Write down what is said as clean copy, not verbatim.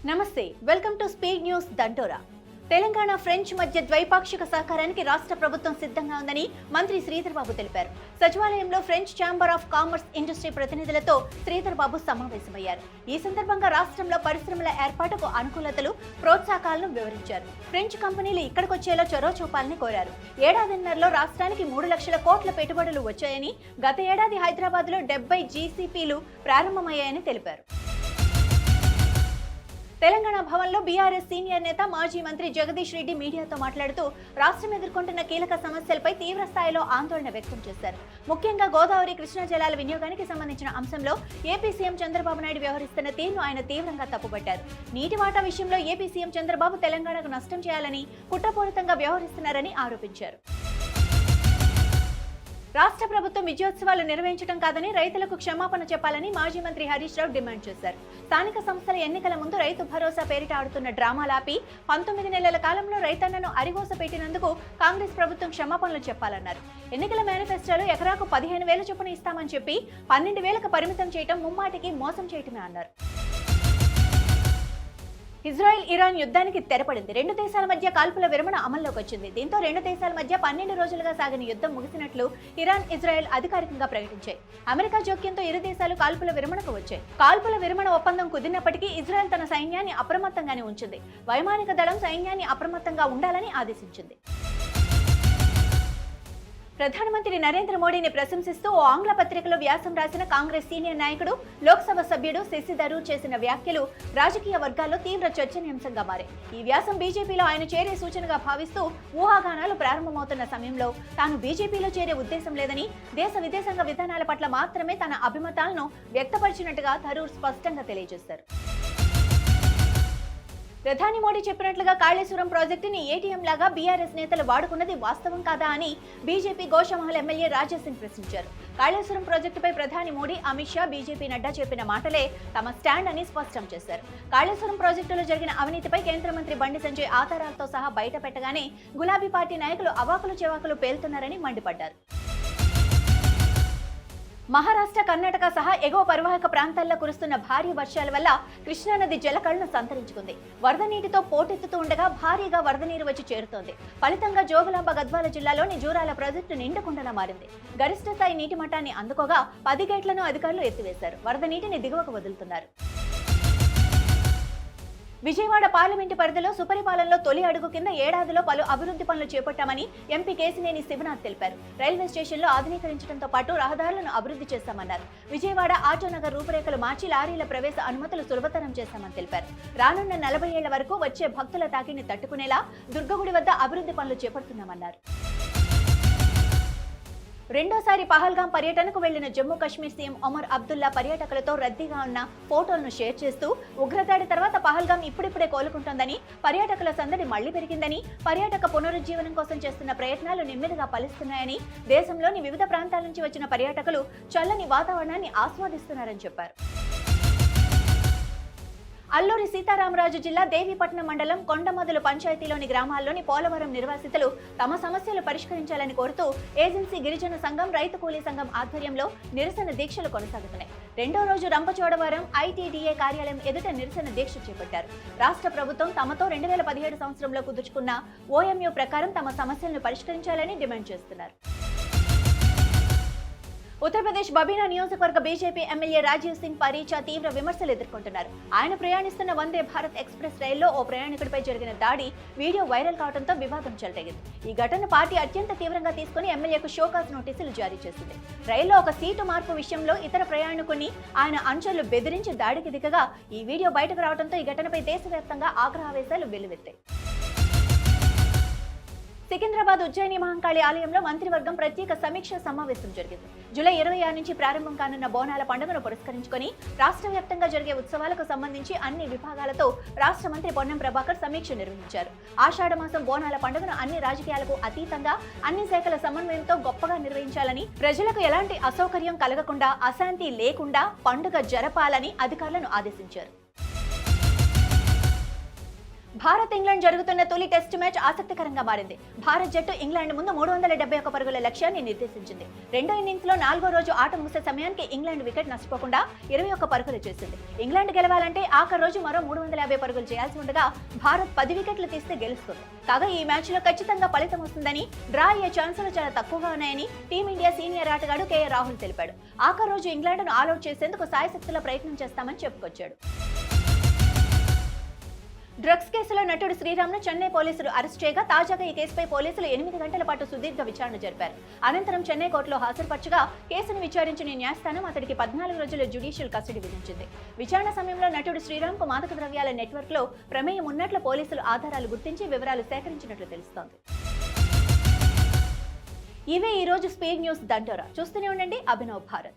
నమస్తే, welcome to speed news దంటోరా. Telangana French మధ్య ద్వైపాక్షిక సహకారానికి రాష్ట్ర ప్రభుత్వం సిద్ధంగా ఉందని మంత్రి శ్రీధర్ బాబు తెలిపారు. సచివాలయంలో French chamber of commerce industry ప్రతినిధులతో శ్రీధర్ బాబు సమావేశమయ్యారు. ఈ సందర్భంగా రాష్ట్రంలో పరిశ్రమల ఏర్పాటుకు అనుకూలతలు, ప్రోత్సాహకాలను వివరించారు. ఫ్రెంచ్ కంపెనీలు ఇక్కడికొచ్చేలా చొరవ చూపాలని కోరారు. ఏడాదిన్నరలో రాష్ట్రానికి 3 లక్షల కోట్ల పెట్టుబడులు వచ్చాయని, గత ఏడాది హైదరాబాద్లో 70 జీసీపీలు ప్రారంభమయ్యాయని తెలిపారు. తెలంగాణ భవన్లో బీఆర్ఎస్ సీనియర్ నేత మాజీ మంత్రి జగదీష్ రెడ్డి మీడియాతో మాట్లాడుతూ రాష్ట్రం ఎదుర్కొంటున్న కీలక సమస్యలపై తీవ్ర స్థాయిలో ఆందోళన వ్యక్తం చేశారు. ముఖ్యంగా గోదావరి, కృష్ణా జలాల వినియోగానికి సంబంధించిన అంశంలో ఏపీ సీఎం చంద్రబాబు నాయుడు వ్యవహరిస్తున్న తీరును ఆయన తీవ్రంగా తప్పుపట్టారు. నీటి వాటా విషయంలో ఏపీ సీఎం చంద్రబాబు తెలంగాణకు నష్టం చేయాలని కుట్రపూరితంగా వ్యవహరిస్తున్నారని ఆరోపించారు. రాష్ట్ర ప్రభుత్వం విజయోత్సవాలు నిర్వహించడం కాదని రైతులకు క్షమాపణ చెప్పాలని మాజీ మంత్రి హరీష్ రావు డిమాండ్ చేశారు. స్థానిక సంస్థల ఎన్నికల ముందు రైతు భరోసా పేరిట ఆడుతున్న డ్రామాలాపి 19 నెలల కాలంలో రైతన్నను అరిగోస పెట్టినందుకు కాంగ్రెస్ ప్రభుత్వం క్షమాపణలు చెప్పాలన్నారు. ఎన్నికల మేనిఫెస్టోలో ఎకరాకు 15,000 చొప్పున ఇస్తామని చెప్పి 12,000కు పరిమితం చేయడం ముమ్మాటికి మోసం చేయటమే అన్నారు. ఇజ్రాయెల్, ఇరాన్ యుద్ధానికి తెరపడింది. 2 దేశాల మధ్య కాల్పుల విరమణ అమల్లోకి వచ్చింది. దీంతో 2 దేశాల మధ్య 12 రోజులుగా సాగిన యుద్ధం ముగిసినట్లు ఇరాన్, ఇజ్రాయెల్ అధికారికంగా ప్రకటించాయి. అమెరికా జోక్యంతో ఇరు దేశాలు కాల్పుల విరమణకు వచ్చాయి. కాల్పుల విరమణ ఒప్పందం కుదిరినప్పటికీ ఇజ్రాయెల్ తన సైన్యాన్ని అప్రమత్తంగానే ఉంచింది. వైమానిక దళం సైన్యాన్ని అప్రమత్తంగా ఉండాలని ఆదేశించింది. ప్రధానమంత్రి నరేంద్ర మోడీని ప్రశంసిస్తూ ఓ ఆంగ్ల పత్రికలో వ్యాసం రాసిన కాంగ్రెస్ సీనియర్ నాయకుడు, లోక్సభ సభ్యుడు శశి థరూర్ చేసిన వ్యాఖ్యలు రాజకీయ వర్గాల్లో తీవ్ర చర్చనీయాంశంగా మారాయి. ఈ వ్యాసం బీజేపీలో ఆయన చేరే సూచనగా భావిస్తూ ఊహాగానాలు ప్రారంభమవుతున్న సమయంలో తాను బీజేపీలో చేరే ఉద్దేశం లేదని, దేశ విదేశాంగ విధానాల పట్ల మాత్రమే తన అభిమతాలను వ్యక్తపరిచినట్టుగా థరూర్ స్పష్టంగా తెలియజేశారు. ప్రధాని మోడీ చెప్పినట్లుగా కాళేశ్వరం ప్రాజెక్టుని ఏటీఎం లాగా బీఆర్ఎస్ నేతలు వాడుకున్నది వాస్తవం కాదా అని బీజేపీ గోషామహల్ ఎమ్మెల్యే రాజా సింగ్ ప్రశ్నించారు. కాళేశ్వరం ప్రాజెక్టుపై ప్రధాని మోడీ, అమిత్ షా, బీజేపీ నడ్డా చెప్పిన మాటలే తమ స్టాండ్ అని స్పష్టం చేశారు. కాళేశ్వరం ప్రాజెక్టులో జరిగిన అవినీతిపై కేంద్ర మంత్రి బండి సంజయ్ ఆధారాలతో సహా బయట పెట్టగానే గులాబీ పార్టీ నాయకులు అవాకులు చెవాకులు పేలుతున్నారని మండిపడ్డారు. మహారాష్ట్ర, కర్ణాటక సహా ఎగువ పరివాహక ప్రాంతాల్లో కురుస్తున్న భారీ వర్షాల వల్ల కృష్ణానది జలకళను సంతరించుకుంది. వరద నీటితో పోటెత్తుతూ ఉండగా భారీగా వరద నీరు వచ్చి చేరుతోంది. ఫలితంగా జోగులాంబ, గద్వాల జిల్లాలోని జూరాల ప్రాజెక్టు నిండుకుండలా మారింది. గరిష్ట స్థాయి నీటి మట్టాన్ని అందుకోగా 10 గేట్లను అధికారులు ఎత్తివేశారు. వరద నీటిని దిగువకు వదులుతున్నారు. విజయవాడ పార్లమెంటు పరిధిలో సుపరిపాలనలో తొలి అడుగు కింద ఏడాదిలో పలు అభివృద్ధి పనులు చేపట్టామని ఎంపీ కేశినేని శివనాథ్ తెలిపారు. రైల్వే స్టేషన్లో ఆధునీకరించడంతో పాటు రహదారులను అభివృద్ధి చేస్తామన్నారు. విజయవాడ ఆటోనగర్ రూపురేఖలు మార్చి లారీల ప్రవేశ అనుమతులు సులభతరం చేస్తామని తెలిపారు. రానున్న 40 ఏళ్ల వరకు వచ్చే భక్తుల తాకిని తట్టుకునేలా దుర్గగుడి వద్ద అభివృద్ధి పనులు చేపడుతున్నామన్నారు. రెండోసారి పహల్గాం పర్యటనకు వెళ్లిన జమ్మూ కాశ్మీర్ సీఎం ఒమర్ అబ్దుల్లా పర్యాటకులతో రద్దీగా ఉన్న ఫోటోలను షేర్ చేస్తూ ఉగ్రదాడి తర్వాత పహల్గాం ఇప్పుడిప్పుడే కోలుకుంటోందని, పర్యాటకుల సందడి మళ్లీ పెరిగిందని, పర్యాటక పునరుజ్జీవనం కోసం చేస్తున్న ప్రయత్నాలు నెమ్మదిగా ఫలిస్తున్నాయని, దేశంలోని వివిధ ప్రాంతాల నుంచి వచ్చిన పర్యాటకులు చల్లని వాతావరణాన్ని ఆస్వాదిస్తున్నారని చెప్పారు. అల్లూరి సీతారామరాజు జిల్లా దేవీపట్నం మండలం కొండమదులు పంచాయతీలోని గ్రామాల్లోని పోలవరం నిర్వాసితులు తమ సమస్యలు పరిష్కరించాలని కోరుతూ ఏజెన్సీ గిరిజన సంఘం, రైతు కూలీ సంఘం ఆధ్వర్యంలో నిరసన దీక్షలు కొనసాగుతున్నాయి. 2వ రోజు రంపచోడవరం ఐటీడీఏ కార్యాలయం ఎదుట నిరసన దీక్ష చేపట్టారు. రాష్ట్ర ప్రభుత్వం తమతో 2017 సంవత్సరంలో కుదుర్చుకున్న ఓఎంయూ ప్రకారం తమ సమస్యలను పరిష్కరించాలని డిమాండ్ చేస్తున్నారు. ఉత్తరప్రదేశ్ బబీనా నియోజకవర్గ బీజేపీ ఎమ్మెల్యే రాజీవ్ సింగ్ పరీచా తీవ్ర విమర్శలు ఎదుర్కొంటున్నారు. ఆయన ప్రయాణిస్తున్న వందే భారత్ ఎక్స్ప్రెస్ రైల్లో ఓ ప్రయాణికుడిపై జరిగిన దాడి వీడియో వైరల్ కావడంతో వివాదం చెలరేగింది. ఈ ఘటన పార్టీ అత్యంత తీవ్రంగా తీసుకుని ఎమ్మెల్యేకు షోకాజ్ నోటీసులు జారీ చేసింది. రైల్లో ఒక సీటు మార్పు విషయంలో ఇతర ప్రయాణికుని ఆయన అనుచరులు బెదిరించి దాడికి దిగగా ఈ వీడియో బయటకు రావడంతో ఈ ఘటనపై దేశవ్యాప్తంగా ఆగ్రహావేశాలు వెల్లువెత్తాయి. సికింద్రాబాద్ ఉజ్జయిని మహంకాళి ఆలయంలో మంత్రివర్గం ప్రత్యేక సమీక్ష సమావేశం జరిగింది. జూలై 26 నుంచి ప్రారంభం కానున్న బోనాల పండుగను పురస్కరించుకొని రాష్ట్ర వ్యాప్తంగా జరిగే ఉత్సవాలకు సంబంధించి అన్ని విభాగాలతో రాష్ట్ర మంత్రి పొన్నం ప్రభాకర్ సమీక్ష నిర్వహించారు. ఆషాఢమాసం బోనాల పండుగను అన్ని రాజకీయాలకు అతీతంగా అన్ని శాఖల సమన్వయంతో గొప్పగా నిర్వహించాలని, ప్రజలకు ఎలాంటి అసౌకర్యం కలగకుండా, అశాంతి లేకుండా పండుగ జరపాలని అధికారులను ఆదేశించారు. భారత్ ఇంగ్లాండ్ జరుగుతున్న తొలి టెస్ట్ మ్యాచ్ ఆసక్తికరంగా మారింది. భారత్ జట్టు ఇంగ్లాండ్ ముందు 371 పరుగుల లక్ష్యాన్ని నిర్దేశించింది. రెండో ఇన్నింగ్స్ లో 4వ రోజు ఆట ముగిసే సమయానికి ఇంగ్లాండ్ వికెట్ నష్టపోకుండా 21 పరుగులు చేసింది. ఇంగ్లాండ్ గెలవాలంటే ఆఖరి రోజు మరో 350 పరుగులు చేయాల్సి ఉండగా భారత్ 10 వికెట్లు తీస్తే గెలుస్తుంది. కాగా ఈ మ్యాచ్ లో ఖచ్చితంగా ఫలితం వస్తుందని, డ్రా అయ్యే ఛాన్సులు చాలా తక్కువగా ఉన్నాయని టీమిండియా సీనియర్ ఆటగాడు కేఎల్ రాహుల్ తెలిపాడు. ఆఖరి రోజు ఇంగ్లాండ్ను ఆల్అౌట్ చేసేందుకు సాయశక్తుల ప్రయత్నం చేస్తామని చెప్పుకొచ్చాడు. డ్రగ్స్ కేసులో నటుడు శ్రీరామ్ను చెన్నై పోలీసులు అరెస్ట్ చేయగా తాజాగా ఈ కేసుపై పోలీసులు 8 గంటల పాటు సుదీర్ఘ విచారణ జరిపారు. అనంతరం చెన్నై కోర్టులో హాజరుపరచగా కేసును విచారించిన న్యాయస్థానం అతడికి 14 రోజుల జ్యుడిషియల్ కస్టడీ విధించింది. విచారణ సమయంలో నటుడు శ్రీరామ్కు మాదక ద్రవ్యాల నెట్వర్క్లో ప్రమేయం ఉన్నట్లు పోలీసులు ఆధారాలు గుర్తించి వివరాలు సేకరించినట్లు తెలుస్తోంది. ఇవే ఈ రోజు స్పీడ్ న్యూస్ దండోరా. చూస్తూనే ఉండండి అభినవ్ భారత్.